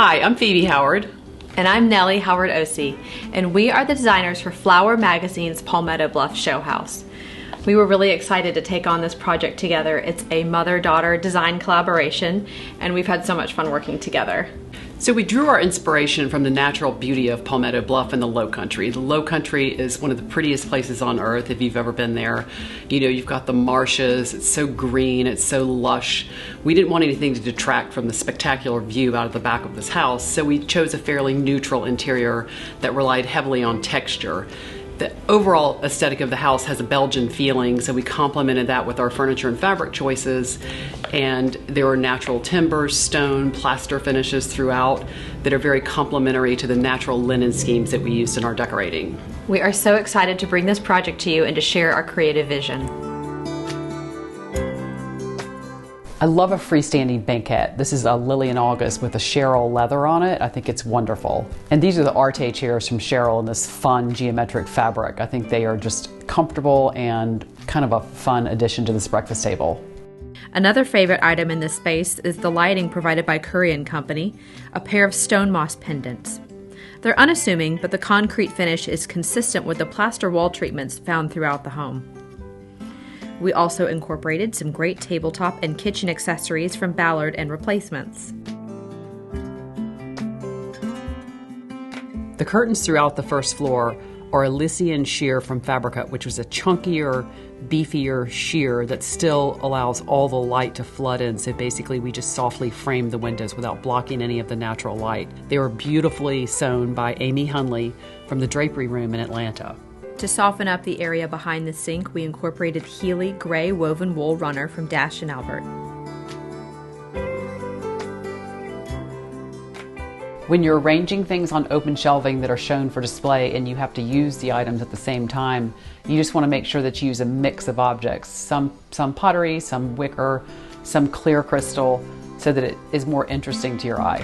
Hi, I'm Phoebe Howard. And I'm Nellie Howard Ossie, and we are the designers for Flower Magazine's Palmetto Bluff Showhouse. We were really excited to take on this project together. It's a mother-daughter design collaboration, and we've had so much fun working together. So we drew our inspiration from the natural beauty of Palmetto Bluff and the Low Country. The Low Country is one of the prettiest places on earth if you've ever been there. You know, you've got the marshes, it's so green, it's so lush. We didn't want anything to detract from the spectacular view out of the back of this house, so we chose a fairly neutral interior that relied heavily on texture. The overall aesthetic of the house has a Belgian feeling, so we complemented that with our furniture and fabric choices. And there are natural timbers, stone, plaster finishes throughout that are very complementary to the natural linen schemes that we used in our decorating. We are so excited to bring this project to you and to share our creative vision. I love a freestanding banquette. This is a Lily in August with a Sherrill leather on it. I think it's wonderful. And these are the Arte chairs from Sherrill in this fun geometric fabric. I think they are just comfortable and kind of a fun addition to this breakfast table. Another favorite item in this space is the lighting provided by Currey and Company, a pair of stone moss pendants. They're unassuming, but the concrete finish is consistent with the plaster wall treatments found throughout the home. We also incorporated some great tabletop and kitchen accessories from Ballard and Replacements. The curtains throughout the first floor are Elysian sheer from Fabricut, which was a chunkier, beefier sheer that still allows all the light to flood in. So basically we just softly framed the windows without blocking any of the natural light. They were beautifully sewn by Amy Hunley from the drapery room in Atlanta. To soften up the area behind the sink, we incorporated Healy gray woven wool runner from Dash & Albert. When you're arranging things on open shelving that are shown for display and you have to use the items at the same time, you just want to make sure that you use a mix of objects. Some pottery, some wicker, some clear crystal, so that it is more interesting to your eye.